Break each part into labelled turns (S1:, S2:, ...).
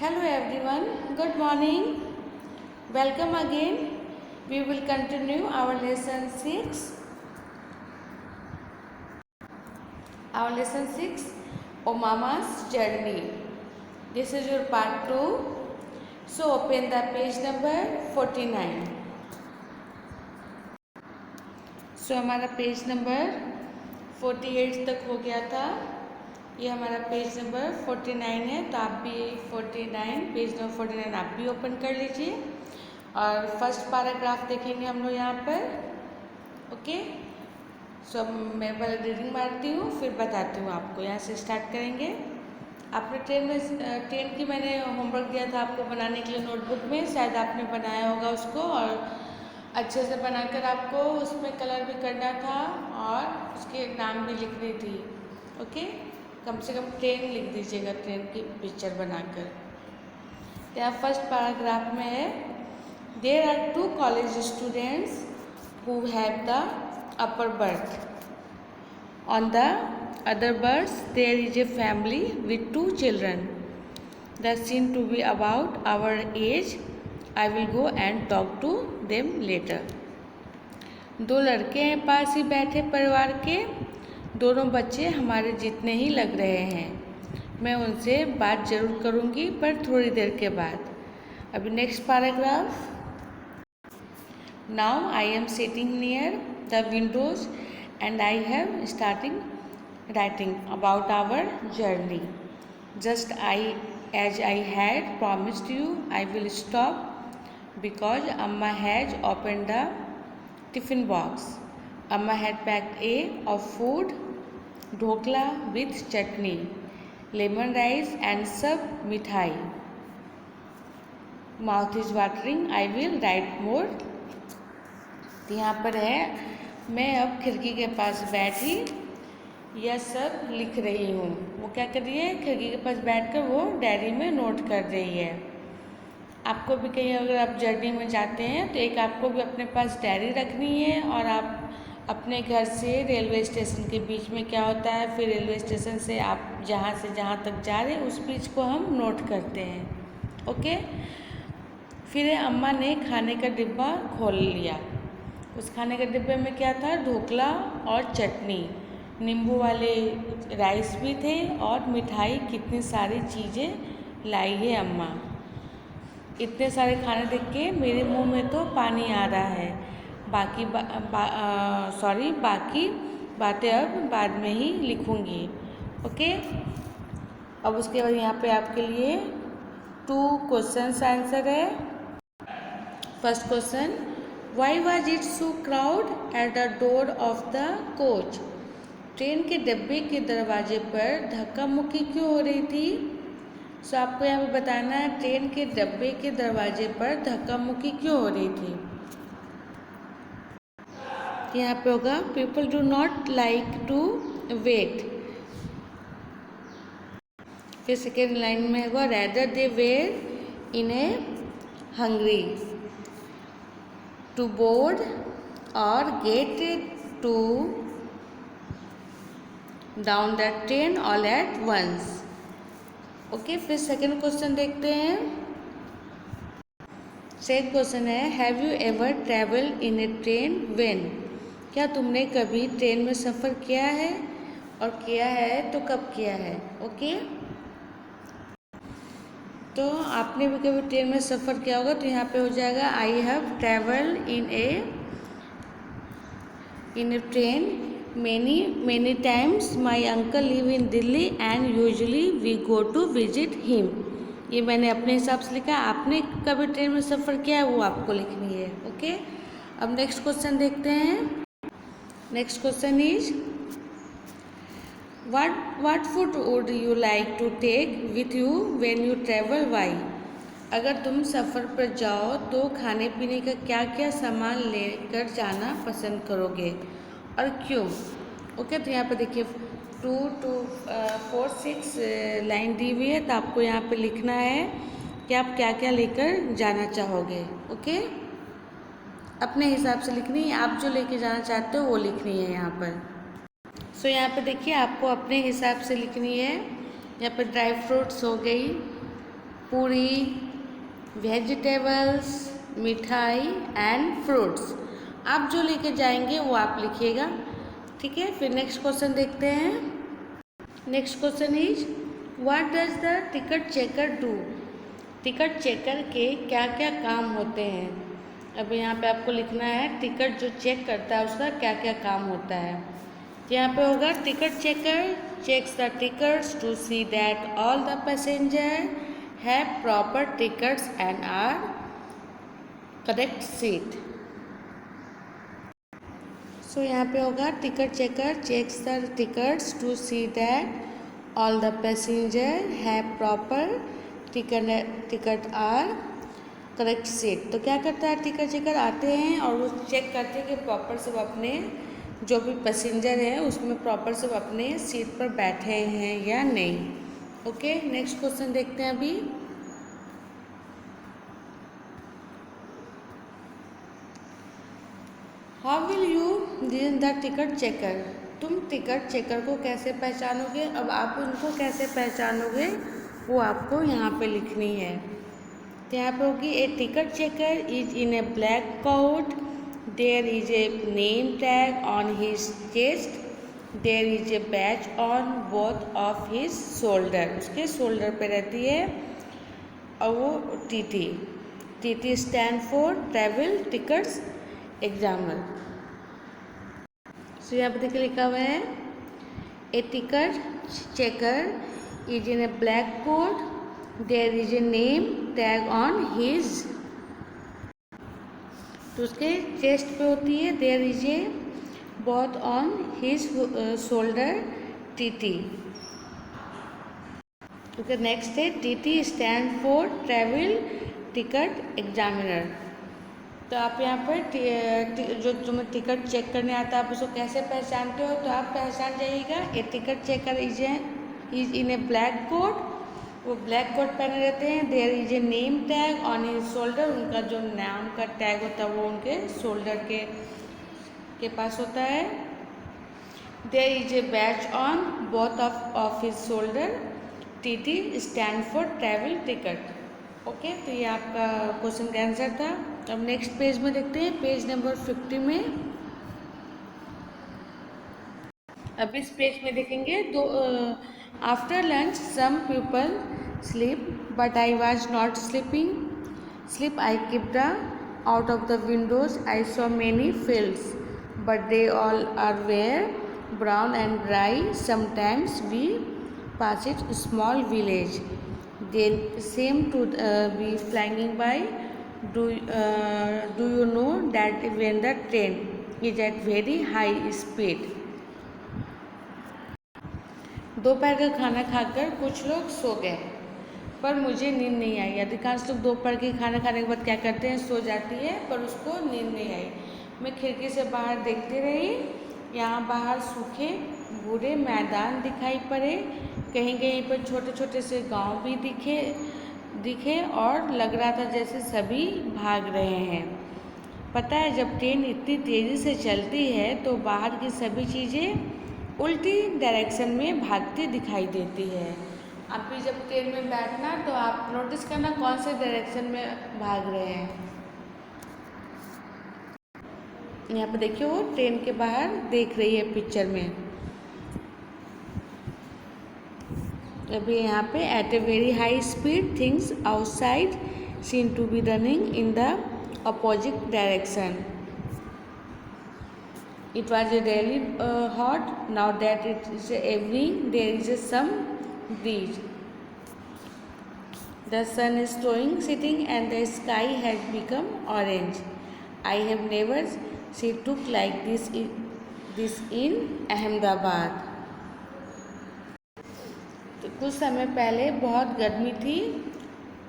S1: Hello everyone, good morning. Welcome again. We will continue our lesson 6. Our lesson 6, O Mama's Journey. This is your part 2. So open the page number 49. So हमारा page number 48 तक हो गया था. ये हमारा page number 49 है, तो आप भी 49 पेज नंबर 49 आप भी ओपन कर लीजिए और फर्स्ट पैराग्राफ देखेंगे हम लोग यहाँ पर. ओके, सो मैं पहले रीडिंग मारती हूँ फिर बताती हूँ आपको. यहाँ से स्टार्ट करेंगे. आपने ट्रेन की मैंने होमवर्क दिया था आपको बनाने के लिए नोटबुक में, शायद आपने बनाया होगा उसको और अच्छे से बनाकर आपको उसमें कलर भी करना था और उसके नाम भी लिखनी थी. ओके, कम से कम ट्रेन लिख दीजिएगा, ट्रेन की पिक्चर बनाकर. यहाँ फर्स्ट पैराग्राफ में है, there are 2 college students who have the upper berth. On the other berths there is a family with 2 children. They seem to be about our age. I will go and talk to them later. 2 लड़के हैं पास ही बैठे परिवार के. दोनों बच्चे हमारे जितने ही लग रहे हैं. मैं उनसे बात ज़रूर करूँगी पर थोड़ी देर के बाद. अभी next paragraph. Now I am sitting near the windows and I have starting writing about our journey. Just as I had promised you, I will stop because Amma has opened the tiffin box. Amma had packed of food, dhokla with chutney, lemon rice and sab mithai. Mouth is watering. I will write more. यहाँ पर है, मैं अब खिड़की के पास बैठी यह सब लिख रही हूँ. वो क्या कर रही है, खिड़की के पास बैठकर वो डायरी में नोट कर रही है. आपको भी कहीं अगर आप जर्नी में जाते हैं तो एक आपको भी अपने पास डायरी रखनी है और आप अपने घर से रेलवे स्टेशन के बीच में क्या होता है, फिर रेलवे स्टेशन से आप जहाँ से जहाँ तक जा रहे हैं उस बीच को हम नोट करते हैं. ओके, फिर अम्मा ने खाने का डिब्बा खोल लिया. उस खाने के डिब्बे में क्या था, ढोकला और चटनी, नींबू वाले राइस भी थे और मिठाई. कितनी सारी चीज़ें लाई है अम्मा. इतने सारे खाने देख के मेरे मुंह में तो पानी आ रहा है. बाकी बाकी बातें अब बाद में ही लिखूंगी. ओके, अब उसके बाद यहाँ पे आपके लिए 2 क्वेश्चंस आंसर है. First question, why was it so crowd at the door of the coach. Train के डब्बे के दरवाजे पर धक्का मुक्की क्यों हो रही थी. सो आपको यहाँ पे बताना है ट्रेन के डब्बे के दरवाजे पर धक्का मुक्की क्यों हो रही थी. यहाँ पे होगा, people do not like to wait. फिर सेकेंड लाइन में होगा, rather they were in a hungry to board और get to down the train all at once. Okay, फिर सेकेंड क्वेश्चन देखते हैं. सेकेंड क्वेश्चन है, have you ever travelled in a train when. क्या तुमने कभी ट्रेन में सफ़र किया है और किया है तो कब किया है. ओके, तो आपने भी कभी ट्रेन में सफ़र किया होगा तो यहाँ पे हो जाएगा, I have travelled in a train many times. My uncle live in Delhi and usually we go to visit him. ये मैंने अपने हिसाब से लिखा. आपने कभी ट्रेन में सफ़र किया है वो आपको लिखनी है. ओके, अब नेक्स्ट क्वेश्चन देखते हैं. Next question is, what food would you like to take with you when you travel. Why. अगर तुम सफ़र पर जाओ तो खाने पीने का क्या क्या सामान लेकर जाना पसंद करोगे और क्यों. ओके, तो यहाँ पे देखिए 2 to 4 6 लाइन दी हुई है, तो आपको यहाँ पे लिखना है कि आप क्या क्या लेकर जाना चाहोगे. ओके, अपने हिसाब से लिखनी है, आप जो लेके जाना चाहते हो वो लिखनी है यहाँ पर. सो यहाँ पे देखिए आपको अपने हिसाब से लिखनी है. यहाँ पे ड्राई फ्रूट्स हो गई, पूरी, वेजिटेबल्स, मिठाई एंड फ्रूट्स। आप जो लेके जाएंगे वो आप लिखिएगा, ठीक है। फिर नेक्स्ट क्वेश्चन देखते हैं। Next question is what does the ticket checker do. Ticket checker के क्या क्या काम होते हैं। अब यहाँ पे आपको लिखना है टिकट जो चेक करता है उसका क्या क्या काम होता है। तो यहाँ पे होगा ticket checker checks the tickets to see that all the passengers have proper tickets and are correct seat. So यहाँ पे होगा ticket checker checks the tickets to see that all the passengers have proper ticket are correct seat. तो क्या करता है ticket checker, आते हैं और वो चेक करते हैं कि प्रॉपर सब अपने जो भी पैसेंजर है उसमें प्रॉपर सब अपने सीट पर बैठे हैं या नहीं। ओके, नेक्स्ट क्वेश्चन देखते हैं अभी। How will you detect the ticket checker. तुम टिकट चेकर को कैसे पहचानोगे। अब आप उनको कैसे पहचानोगे वो आपको यहाँ पे लिखनी है। तो यहाँ पे होगी a ticket checker is in a black coat, there is a name tag on his chest, there is a badge on both of his shoulder, उसके शोल्डर पे रहती है और वो TT. TT stand for travel tickets examiner. So यहाँ पे देखिए लिखा हुआ है a ticket checker is in a black coat, there is a name tag on his, तो उसके चेस्ट पे होती है there is a both on his shoulder TT. Okay, next है TT stand for travel ticket examiner. तो आप यहाँ पर जो तुम्हें टिकट चेक करने आता है आप उसको कैसे पहचानते हो, तो आप पहचान जाइएगा a ticket checker is in a black coat, वो ब्लैक कोट पहने रहते हैं। There is a name tag on his shoulder, उनका जो नाम का टैग होता है वो उनके शोल्डर के पास होता है। There is a batch on both of his shoulder, TT stand for travel ticket. Okay, तो ये आपका क्वेश्चन का आंसर था। अब नेक्स्ट पेज में देखते हैं, पेज नंबर 50 में। अब इस पेज में देखेंगे दो after lunch some people sleep but I was not sleeping. Sleep I kept out of the windows. I saw many fields but they all are were brown and dry. Sometimes we pass it small village. They seem to be flying by. Do you know that when the train is at very high speed? दोपहर का खाना खाकर कुछ लोग सो गए पर मुझे नींद नहीं आई। अधिकांश लोग दोपहर के खाना खाने के बाद क्या करते हैं, सो जाती है, पर उसको नींद नहीं आई। मैं खिड़की से बाहर देखती रही, यहाँ बाहर सूखे बूढ़े मैदान दिखाई पड़े, कहीं कहीं पर छोटे छोटे से गांव भी दिखे और लग रहा था जैसे सभी भाग रहे हैं। पता है जब ट्रेन इतनी तेज़ी से चलती है तो बाहर की सभी चीज़ें उल्टी डायरेक्शन में भागती दिखाई देती है। आप भी जब ट्रेन में बैठना तो आप नोटिस करना कौन से डायरेक्शन में भाग रहे हैं। यहाँ पे देखिए वो ट्रेन के बाहर देख रही है पिक्चर में। अभी यहाँ पे at a very high speed things outside seen to be running in the opposite direction. It was really hot. Now that it is evening, there is some breeze. The sun is slowing setting and the sky has become orange. I have never seen look like this in Ahmedabad. तो कुछ समय पहले बहुत गर्मी थी,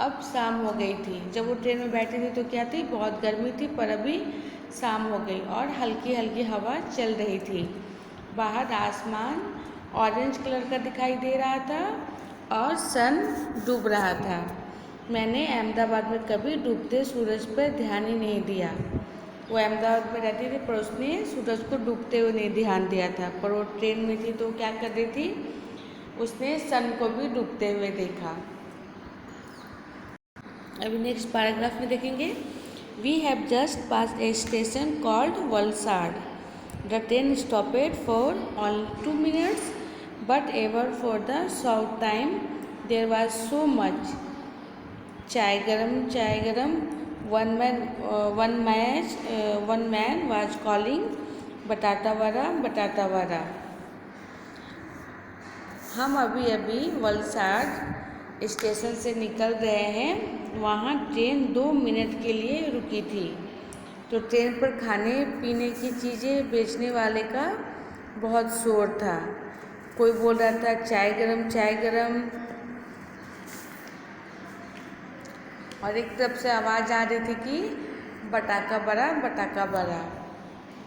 S1: अब शाम हो गई थी। जब वो ट्रेन में बैठी थी तो क्या थी, बहुत गर्मी थी, पर अभी शाम हो गई और हल्की हल्की हवा चल रही थी। बाहर आसमान ऑरेंज कलर का दिखाई दे रहा था और सन डूब रहा था। मैंने अहमदाबाद में कभी डूबते सूरज पर ध्यान ही नहीं दिया। वो अहमदाबाद में रहती थी पर उसने सूरज को डूबते हुए नहीं ध्यान दिया था, पर वो ट्रेन में थी तो क्या कर रही थी, उसने सन को भी डूबते हुए देखा। अभी नेक्स्ट पैराग्राफ में देखेंगे। We have just pass a station called Valsad. The train stopped for only 2 minutes, but ever for the short time there was so much चाय गरम one man was calling बटाटा वड़ा। हम अभी वलसाड स्टेशन से निकल रहे हैं। वहाँ ट्रेन 2 मिनट के लिए रुकी थी। तो ट्रेन पर खाने पीने की चीज़ें बेचने वाले का बहुत शोर था। कोई बोल रहा था चाय गरम, और एक तरफ से आवाज़ आ रही थी कि बटाका बड़ा।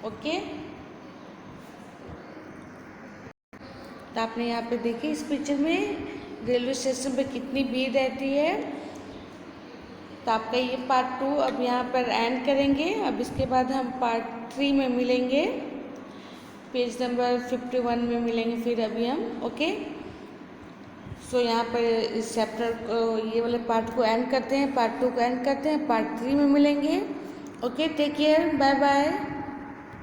S1: ओके, तो आपने यहाँ पे देखिए इस पिक्चर में रेलवे स्टेशन पे कितनी भीड़ रहती है। तो आपका ये पार्ट 2 अब यहाँ पर एंड करेंगे। अब इसके बाद हम पार्ट 3 में मिलेंगे, पेज नंबर 51 में मिलेंगे फिर अभी हम। ओके, सो यहाँ पर इस चैप्टर को, ये वाले पार्ट को एंड करते हैं, पार्ट 2 को एंड करते हैं, पार्ट 3 में मिलेंगे। Okay, take care, bye bye.